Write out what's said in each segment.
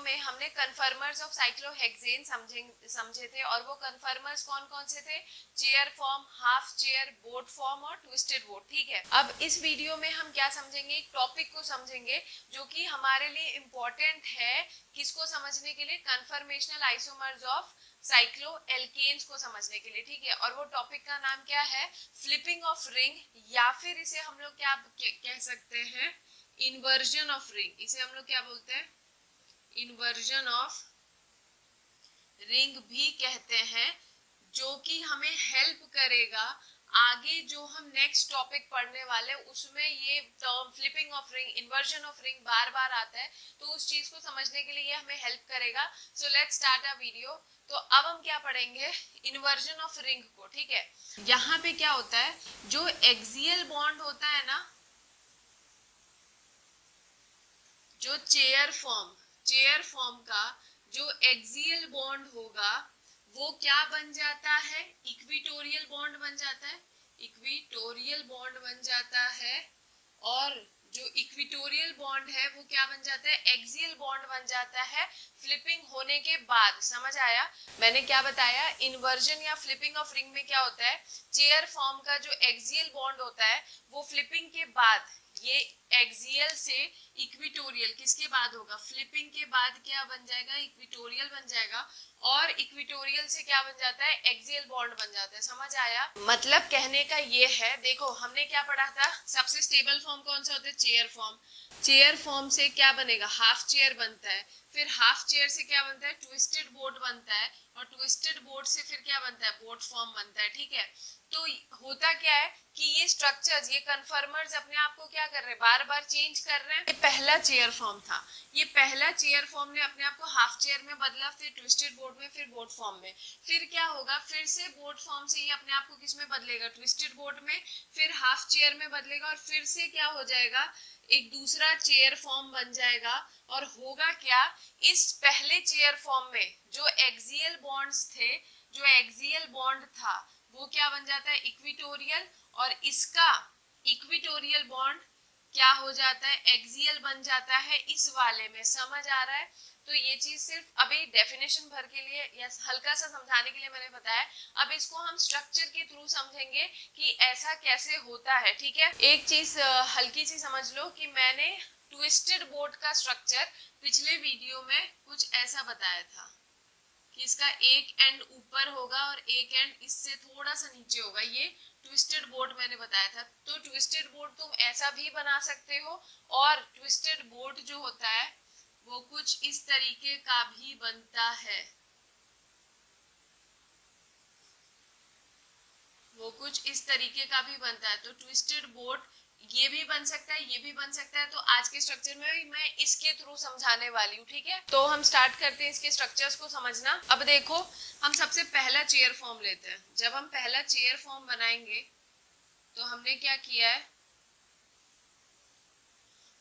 में हमने conformers of cyclohexane समझे थे, और वो कन्फर्मर्स कौन कौन से थे? Chair form, half chair, boat form और ट्विस्टेड बोट। ठीक है, अब इस वीडियो में हम क्या समझेंगे? एक टॉपिक को समझेंगे जो कि हमारे लिए इम्पोर्टेंट है। किसको समझने के लिए? कन्फर्मेशनल आइसोमर्स ऑफ साइक्लोएल्केन्स को समझने के लिए। ठीक है, और वो टॉपिक का नाम क्या है? फ्लिपिंग ऑफ रिंग, या फिर इसे हम लोग क्या कह सकते हैं? Inversion of ring. इसे हम लोग क्या बोलते हैं? इन्वर्जन ऑफ रिंग भी कहते हैं, जो कि हमें हेल्प करेगा आगे जो हम नेक्स्ट टॉपिक पढ़ने वाले उसमें ये term flipping of ring, inversion of ring बार बार आता है, तो उस चीज को समझने के लिए ये हमें हेल्प करेगा। So let's start a video. तो अब हम क्या पढ़ेंगे? इन्वर्जन ऑफ रिंग को। ठीक है, यहाँ पे क्या होता है? जो एक्सियल बॉन्ड होता है ना, जो चेयर फॉर्म का जो एक्सियल बॉन्ड होगा वो क्या बन जाता है? इक्विटोरियल बॉन्ड बन जाता है। इक्विटोरियल बॉन्ड बन जाता है, और जो इक्विटोरियल बॉन्ड है वो क्या बन जाता है? एक्सियल बॉन्ड बन जाता है फ्लिपिंग होने के बाद। समझ आया मैंने क्या बताया? इन्वर्जन या फ्लिपिंग ऑफ रिंग में क्या होता है? चेयर फॉर्म का जो एक्सियल बॉन्ड होता है वो फ्लिपिंग के बाद, ये एक्सियल से इक्विटोरियल किसके बाद होगा? फ्लिपिंग के बाद क्या बन जाएगा? इक्विटोरियल बन जाएगा, और इक्विटोरियल से क्या बन जाता है? एक्सियल बॉन्ड बन जाता है। समझ आया? मतलब कहने का ये है, देखो हमने क्या पढ़ा था? सबसे स्टेबल फॉर्म कौन सा होता है? Chair form. चेयर फॉर्म से क्या बनेगा? हाफ चेयर बनता है, फिर हाफ चेयर से क्या बनता है? ट्विस्टेड बोट बनता है, और ट्विस्टेड बोट से फिर क्या बनता है? बोट फॉर्म बनता है। ठीक है, तो होता क्या है कि ये स्ट्रक्चर्स, ये कन्फर्मर्स अपने आप को क्या कर रहे हैं? बार बार चेंज कर रहे हैं। ये पहला चेयर फॉर्म था, ये पहला चेयर फॉर्म ने अपने आप को हाफ चेयर में बदला, फिर ट्विस्टेड बोट में, फिर बोट फॉर्म में। फिर क्या होगा? फिर से बोट फॉर्म से ये अपने आप को किस में बदलेगा? ट्विस्टेड बोट में, फिर हाफ चेयर में बदलेगा, और फिर से क्या हो जाएगा? एक दूसरा चेयर फॉर्म बन जाएगा। और होगा क्या? इस पहले चेयर फॉर्म में जो एक्सियल बॉन्ड्स थे, जो एक्सियल बॉन्ड था वो क्या बन जाता है? इक्विटोरियल, और इसका इक्विटोरियल बॉन्ड क्या हो जाता है? एक्सियल बन जाता है इस वाले में। समझ आ रहा है? तो ये चीज सिर्फ अभी डेफिनेशन भर के लिए या हल्का सा समझाने के लिए मैंने बताया। अब इसको हम स्ट्रक्चर के थ्रू समझेंगे कि ऐसा कैसे होता है। ठीक है, एक चीज हल्की सी समझ लो कि मैंने ट्विस्टेड बोट का स्ट्रक्चर पिछले वीडियो में कुछ ऐसा बताया था कि इसका एक एंड ऊपर होगा और एक एंड इससे थोड़ा सा नीचे होगा। ये ट्विस्टेड बोट मैंने बताया था। तो ट्विस्टेड बोट तुम ऐसा भी बना सकते हो, और ट्विस्टेड बोट जो होता है वो कुछ इस तरीके का भी बनता है। वो कुछ इस तरीके का भी बनता है। तो ट्विस्टेड बोट ये भी बन सकता है, ये भी बन सकता है। तो आज के स्ट्रक्चर में मैं इसके थ्रू समझाने वाली हूँ। ठीक है, तो हम स्टार्ट करते हैं इसके स्ट्रक्चर्स को समझना। अब देखो, हम सबसे पहला चेयर फॉर्म लेते हैं। जब हम पहला चेयर फॉर्म बनाएंगे तो हमने क्या किया है?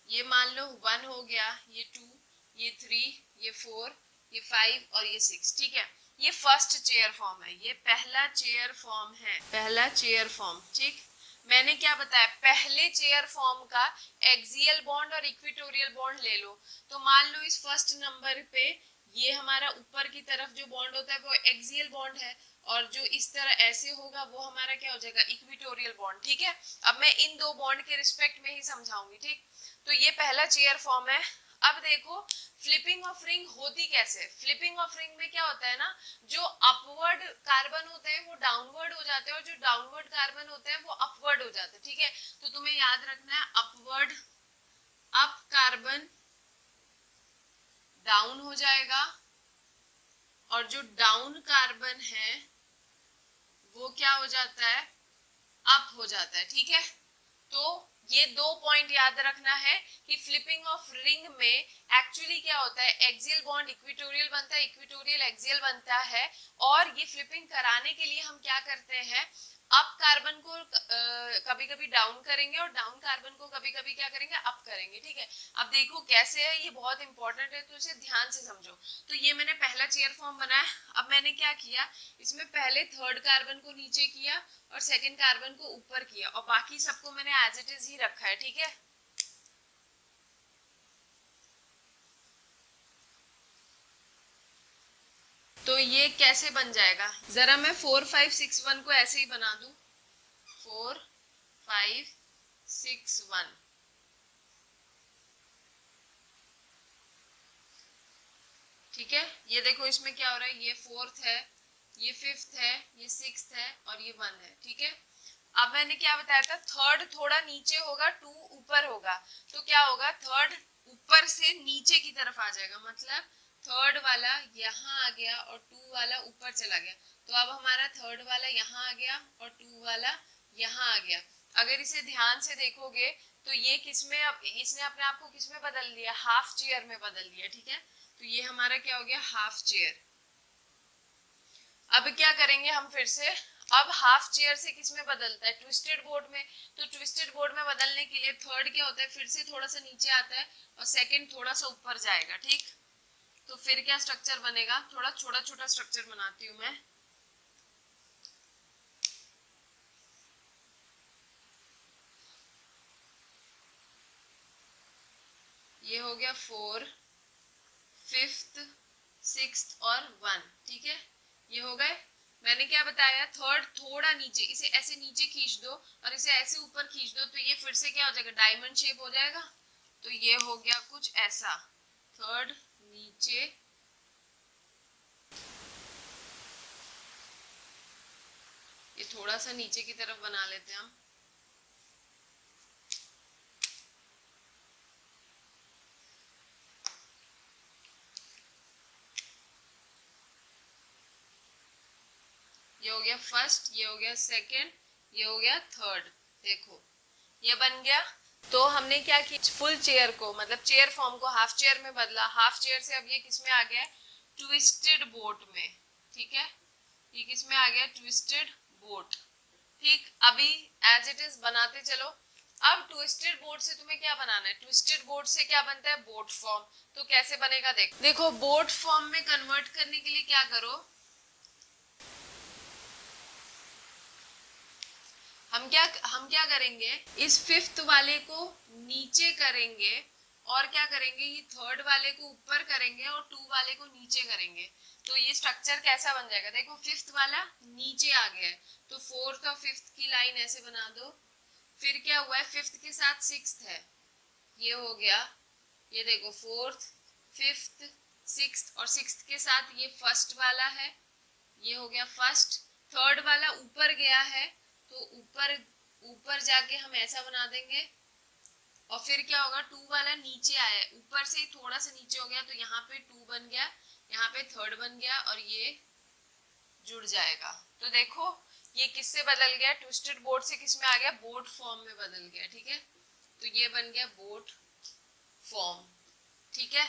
ये मान लो 1 हो गया, ये 2, ये 3, ये 4, ये 5 और ये 6। ठीक है, ये फर्स्ट चेयर फॉर्म है, ये पहला चेयर फॉर्म है, पहला चेयर फॉर्म। ठीक, मैंने क्या बताया? पहले चेयर फॉर्म का एक्सियल बॉन्ड और इक्विटोरियल बॉन्ड ले लो। तो मान लो इस फर्स्ट नंबर पे ये हमारा ऊपर की तरफ जो बॉन्ड होता है वो एक्सियल बॉन्ड है, और जो इस तरह ऐसे होगा वो हमारा क्या हो जाएगा? Equatorial bond. ठीक है, अब मैं इन दो बॉन्ड के रिस्पेक्ट में ही समझाऊंगी। ठीक, तो ये पहला चेयर फॉर्म है। अब देखो फ्लिपिंग ऑफ रिंग होती कैसे? फ्लिपिंग ऑफ रिंग में क्या होता है ना, जो अपवर्ड कार्बन होते हैं वो डाउनवर्ड हो जाते हैं, और जो डाउनवर्ड कार्बन होते हैं वो अपवर्ड हो जाते हैं। ठीक है, तो तुम्हें याद रखना है अपवर्ड, अप कार्बन डाउन हो जाएगा, और जो डाउन कार्बन है वो क्या हो जाता है? अप हो जाता है। ठीक है, तो ये दो पॉइंट याद रखना है कि फ्लिपिंग ऑफ रिंग में एक्चुअली क्या होता है? एक्सियल बॉन्ड इक्विटोरियल बनता है, इक्विटोरियल एक्सियल बनता है, और ये फ्लिपिंग कराने के लिए हम क्या करते हैं? अप कार्बन को कभी कभी डाउन करेंगे, और डाउन कार्बन को कभी कभी क्या करेंगे? अप करेंगे। ठीक है, अब देखो कैसे है, ये बहुत इंपॉर्टेंट है, तो इसे ध्यान से समझो। तो ये मैंने पहला चेयर फॉर्म बनाया। अब मैंने क्या किया? इसमें पहले थर्ड कार्बन को नीचे किया और सेकंड कार्बन को ऊपर किया, और बाकी सबको मैंने एज इट इज ही रखा है। ठीक है, तो ये कैसे बन जाएगा, जरा मैं 4 5 6 1 को ऐसे ही बना दूं, 4 5 6 1। ठीक है, ये देखो इसमें क्या हो रहा है, ये 4th है, ये 5th है, ये 6th है और ये 1 है। ठीक है, अब मैंने क्या बताया था, 3rd थोड़ा नीचे होगा, 2 ऊपर होगा, तो क्या होगा, 3rd ऊपर से नीचे की तरफ आ जाएगा, मतलब 3rd वाला यहाँ आ गया और 2 वाला ऊपर चला गया, तो अब हमारा 3rd वाला यहाँ आ गया और 2 वाला यहाँ आ गया। अगर इसे ध्यान से देखोगे तो ये किसमें, अब इसने अपने आप को किसमें बदल दिया, हाफ चेयर में बदल दिया। ठीक है, तो ये हमारा क्या हो गया, हाफ चेयर। अब क्या करेंगे हम फिर से, अब हाफ चेयर से किस में बदलता है, ट्विस्टेड बोर्ड में। तो ट्विस्टेड बोर्ड में बदलने के लिए 3rd क्या होता है, फिर से थोड़ा सा नीचे आता है और 2nd थोड़ा सा ऊपर जाएगा। ठीक, तो फिर क्या स्ट्रक्चर बनेगा, थोड़ा छोटा छोटा स्ट्रक्चर बनाती हूँ मैं। ये हो गया 4 5th 6th और 1। ठीक है, ये हो गए। मैंने क्या बताया, 3rd थोड़ा नीचे, इसे ऐसे नीचे खींच दो और इसे ऐसे ऊपर खींच दो, तो ये फिर से क्या हो जाएगा, डायमंड शेप हो जाएगा। तो ये हो गया कुछ ऐसा, 3rd नीचे, ये थोड़ा सा नीचे की तरफ बना लेते हैं हम। ये हो गया 1st, ये हो गया 2nd, ये हो गया 3rd। देखो ये बन गया। तो हमने क्या किया, फुल चेयर को, मतलब चेयर फॉर्म को हाफ चेयर में बदला, हाफ चेयर से अब ये किस में आ गया, ट्विस्टेड बोट में। ठीक है, ये किस में आ गया, ट्विस्टेड बोट। ठीक, अभी एज इट इज बनाते चलो। अब ट्विस्टेड बोर्ड से तुम्हें क्या बनाना है, ट्विस्टेड बोर्ड से क्या बनता है, बोट फॉर्म। तो कैसे बनेगा, देखो बोट फॉर्म में कन्वर्ट करने के लिए क्या करो, हम क्या करेंगे, इस 5th वाले को नीचे करेंगे और क्या करेंगे, ये 3rd वाले को ऊपर करेंगे और 2 वाले को नीचे करेंगे। तो ये स्ट्रक्चर कैसा बन जाएगा, देखो 5th वाला नीचे आ गया है, तो 4th और 5th की लाइन ऐसे बना दो। फिर क्या हुआ है, 5th के साथ 6th है, ये हो गया, ये देखो 4th 5th 6th और 6th के साथ ये 1st वाला है, ये हो गया 1st। 3rd वाला ऊपर गया है, तो ऊपर जाके हम ऐसा बना देंगे और फिर क्या होगा, 2 वाला नीचे आया, ऊपर से थोड़ा सा नीचे हो गया, तो यहाँ पे 2 बन गया, यहाँ पे 3rd बन गया और ये जुड़ जाएगा। तो देखो ये किससे बदल गया, ट्विस्टेड बोर्ड से किस में आ गया, बोट फॉर्म में बदल गया। ठीक है, तो ये बन गया बोट फॉर्म। ठीक है,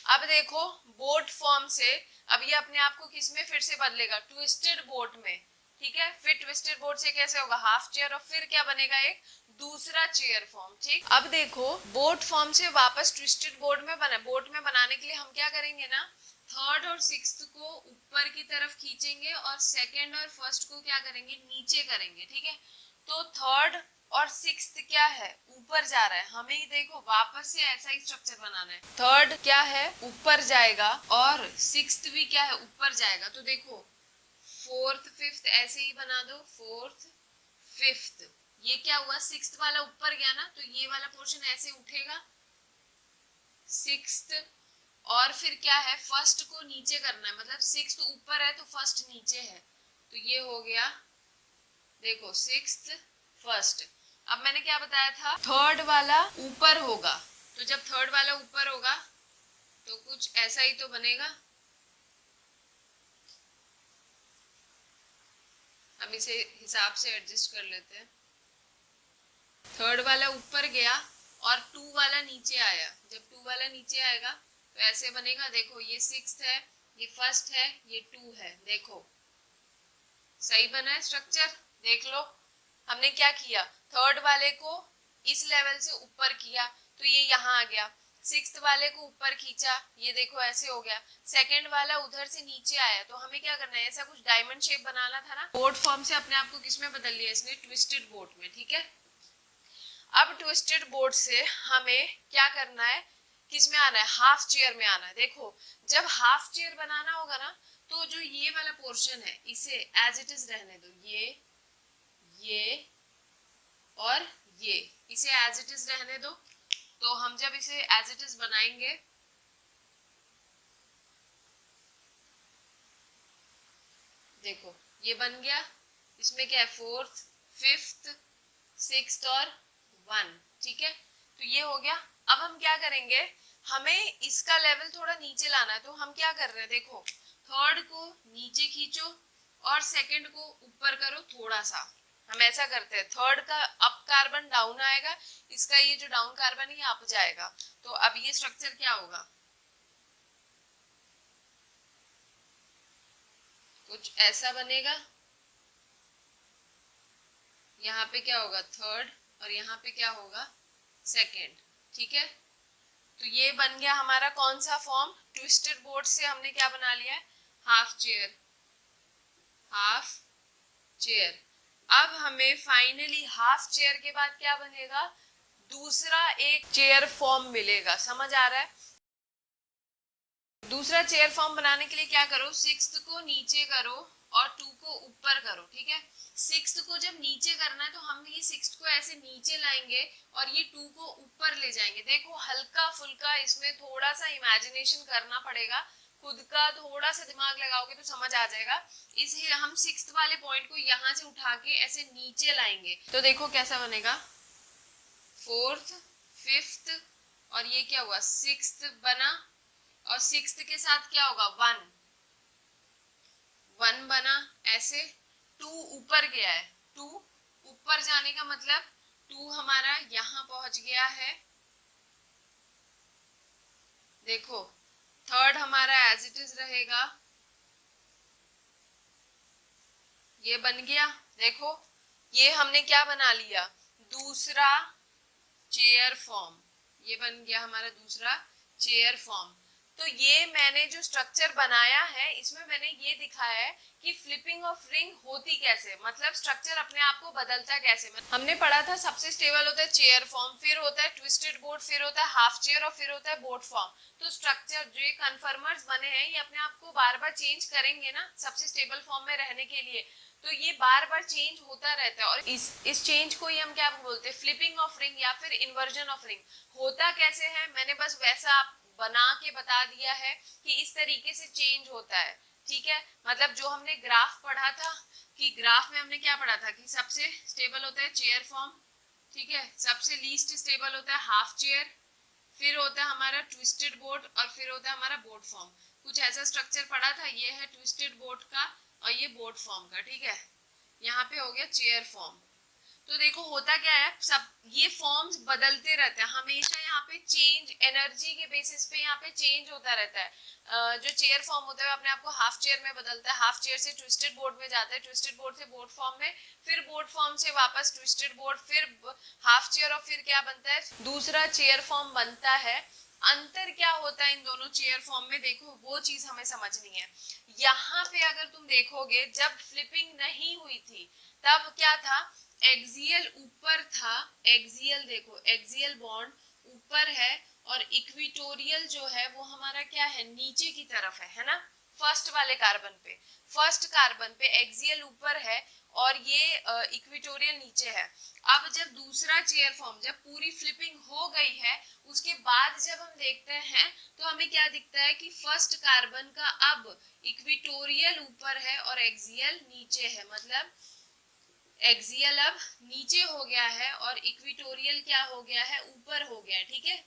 अब देखो बोट फॉर्म से अब ये अपने आप को किस में फिर से बदलेगा, ट्विस्टेड बोट में। ठीक है, फिर ट्विस्टेड बोर्ड से कैसे होगा, हाफ चेयर, और फिर क्या बनेगा, एक दूसरा चेयर फॉर्म। ठीक, अब देखो बोट फॉर्म से वापस ट्विस्टेड बोर्ड में बना, बोट में बनाने के लिए हम क्या करेंगे ना, 3rd और 6th को ऊपर की तरफ खींचेंगे और 2nd और 1st को क्या करेंगे, नीचे करेंगे। ठीक है, तो 3rd और 6th क्या है, ऊपर जा रहा है, हमें ही देखो वापस से ऐसा ही स्ट्रक्चर बनाना है। 3rd क्या है, ऊपर जाएगा और 6th भी क्या है, ऊपर जाएगा। तो देखो 4th 5th ऐसे ही बना दो, 4th 5th, ये क्या हुआ, 6th वाला ऊपर गया ना, तो ये वाला पोर्शन ऐसे उठेगा 6th, और फिर क्या है, 1st को नीचे करना है, मतलब 6th ऊपर है तो 1st नीचे है, तो ये हो गया, देखो 6th 1st। अब मैंने क्या बताया था, 3rd वाला ऊपर होगा, तो जब 3rd वाला ऊपर होगा तो कुछ ऐसा ही तो बनेगा। हम इसे हिसाब से एडजस्ट कर लेते हैं। 3rd वाला ऊपर गया और 2 वाला नीचे आया, जब 2 वाला नीचे आएगा तो ऐसे बनेगा, देखो ये 6th है, ये 1st है, ये 2 है, देखो सही बना है स्ट्रक्चर। देख लो हमने क्या किया, 3rd वाले को इस लेवल से ऊपर किया तो ये यहाँ आ गया, 6th वाले को ऊपर खींचा, ये देखो ऐसे हो गया, 2nd वाला उधर से नीचे आया, तो हमें क्या करना है, ऐसा कुछ डायमंड शेप बनाना था ना। बोर्ड फॉर्म से अपने आप को किस में बदल लिया इसने, ट्विस्टेड बोर्ड में। ठीक है, अब ट्विस्टेड बोर्ड से हमें क्या करना है किस में आना है, हाफ चेयर में आना है। देखो जब हाफ चेयर बनाना होगा ना, तो जो ये वाला पोर्शन है इसे एज इट इज रहने दो, ये और ये, इसे एज इट इज रहने दो। तो हम जब इसे एज इट इज बनाएंगे, देखो ये बन गया, इसमें क्या है, फोर्थ, फिफ्थ, सिक्स्थ और 1, ठीक है। तो ये हो गया। अब हम क्या करेंगे, हमें इसका लेवल थोड़ा नीचे लाना है, तो हम क्या कर रहे हैं, देखो थर्ड को नीचे खींचो और सेकंड को ऊपर करो थोड़ा सा। हम ऐसा करते हैं, थर्ड का अप कार्बन डाउन आएगा, इसका ये जो डाउन कार्बन है ये अप जाएगा। तो अब ये स्ट्रक्चर क्या होगा, कुछ ऐसा बनेगा। यहाँ पे क्या होगा, थर्ड, और यहाँ पे क्या होगा, सेकंड, ठीक है। तो ये बन गया हमारा कौन सा फॉर्म, ट्विस्टेड बोर्ड से हमने क्या बना लिया है, हाफ चेयर, हाफ चेयर। अब हमें फाइनली हाफ चेयर के बाद क्या बनेगा, दूसरा एक चेयर फॉर्म मिलेगा, समझ आ रहा है। दूसरा चेयर फॉर्म बनाने के लिए क्या करो, सिक्स्थ को नीचे करो और 2 को ऊपर करो, ठीक है। सिक्स्थ को जब नीचे करना है तो हम ये सिक्स्थ को ऐसे नीचे लाएंगे और ये 2 को ऊपर ले जाएंगे। देखो हल्का फुल्का इसमें थोड़ा सा इमेजिनेशन करना पड़ेगा, खुद का थोड़ा सा दिमाग लगाओगे तो समझ आ जाएगा। इसलिए हम सिक्स्थ वाले पॉइंट को यहाँ से उठा के ऐसे नीचे लाएंगे, तो देखो कैसा बनेगा, फोर्थ, फिफ्थ और ये क्या हुआ, सिक्स्थ बना, और सिक्स्थ के साथ क्या होगा, 1 बना, ऐसे 2 ऊपर गया है, 2 ऊपर जाने का मतलब 2 हमारा यहां पहुंच गया है। देखो थर्ड हमारा एज इट इज रहेगा, ये बन गया। देखो ये हमने क्या बना लिया, दूसरा चेयर फॉर्म, ये बन गया हमारा दूसरा चेयर फॉर्म। तो ये मैंने जो स्ट्रक्चर बनाया है इसमें मैंने ये दिखाया है कि फ्लिपिंग ऑफ रिंग होती कैसे, मतलब स्ट्रक्चर अपने आप को बदलता कैसे। हमने पढ़ा था सबसे स्टेबल होता है चेयर फॉर्म, फिर होता है ट्विस्टेड बोर्ड, फिर होता है हाफ चेयर और फिर होता है बोर्ड फॉर्म। तो स्ट्रक्चर जो ये कन्फर्मर्स बने हैं ये अपने आप को बार बार चेंज करेंगे ना सबसे स्टेबल फॉर्म में रहने के लिए, तो ये बार बार चेंज होता रहता है। और इस चेंज को ही हम क्या बोलते हैं, फ्लिपिंग ऑफ रिंग या फिर इन्वर्जन ऑफ रिंग। होता कैसे है, मैंने बस वैसा आप बना के बता दिया है कि इस तरीके से चेंज होता है, ठीक है। मतलब जो हमने ग्राफ पढ़ा था, कि ग्राफ में हमने क्या पढ़ा था कि सबसे स्टेबल होता है चेयर फॉर्म, ठीक है, सबसे लीस्ट स्टेबल होता है हाफ चेयर, फिर होता है हमारा ट्विस्टेड बोर्ड और फिर होता है हमारा बोर्ड फॉर्म। कुछ ऐसा स्ट्रक्चर पढ़ा था, ये है ट्विस्टेड बोर्ड का और ये बोर्ड फॉर्म का, ठीक है। यहाँ पे हो गया चेयर फॉर्म। तो देखो होता क्या है, सब ये फॉर्म्स बदलते रहते हैं हमेशा, यहाँ पे चेंज एनर्जी के बेसिस पे यहाँ पे चेंज होता रहता है। जो चेयर फॉर्म होता है अपने आप को हाफ चेयर में बदलता है, हाफ चेयर से ट्विस्टेड बोर्ड में जाता है, ट्विस्टेड बोर्ड से बोर्ड फॉर्म में, फिर बोर्ड फॉर्म से वापस ट्विस्टेड बोर्ड, फिर हाफ चेयर और फिर क्या बनता है, दूसरा चेयर फॉर्म बनता है। अंतर क्या होता है इन दोनों चेयर फॉर्म में, देखो वो चीज हमें समझनी है। यहाँ पे अगर तुम देखोगे जब फ्लिपिंग नहीं हुई थी तब क्या था, एक्सियल ऊपर था, एक्सियल देखो एक्सियल बॉन्ड ऊपर है और इक्विटोरियल जो है वो हमारा क्या है, नीचे की तरफ है ना। फर्स्ट वाले कार्बन पे, फर्स्ट कार्बन पे एक्सियल ऊपर है और ये इक्विटोरियल नीचे है। अब जब दूसरा चेयर फॉर्म, जब पूरी फ्लिपिंग हो गई है उसके बाद जब हम देखते हैं तो हमें क्या दिखता है कि फर्स्ट कार्बन का अब इक्विटोरियल ऊपर है और एक्सियल नीचे है, मतलब एक्सियल अब नीचे हो गया है और इक्विटोरियल क्या हो गया है, ऊपर हो गया है, ठीक है।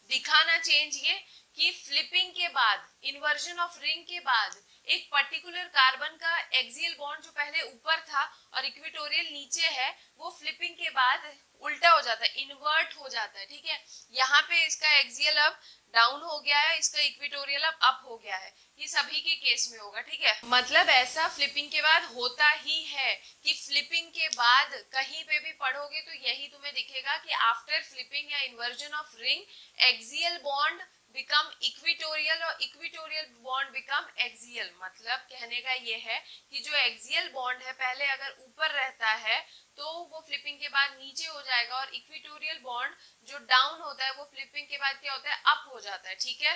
दिखाना चेंज ये कि फ्लिपिंग के बाद, इन्वर्जन ऑफ रिंग के बाद एक पर्टिकुलर कार्बन का एक्सियल बॉन्ड जो पहले ऊपर था और इक्विटोरियल नीचे है, वो फ्लिपिंग के बाद उल्टा हो जाता है, इन्वर्ट हो जाता है, ठीक है। यहाँ पे इसका एक्सियल अब डाउन हो गया है, इसका इक्विटोरियल अब अप हो गया है, ये सभी के केस में होगा, ठीक है। मतलब ऐसा फ्लिपिंग के बाद होता ही है कि फ्लिपिंग के बाद कहीं पे भी पढ़ोगे तो यही तुम्हें दिखेगा कि आफ्टर फ्लिपिंग या inversion of ring axial bond become equatorial और इक्विटोरियल बॉन्ड बिकम एक्सियल। मतलब कहने का ये है कि जो एक्सियल बॉन्ड है पहले अगर ऊपर रहता है तो वो फ्लिपिंग के बाद नीचे हो जाएगा और इक्विटोरियल बॉन्ड जो डाउन होता है वो फ्लिपिंग के बाद क्या होता है, अप हो जाता है, ठीक है।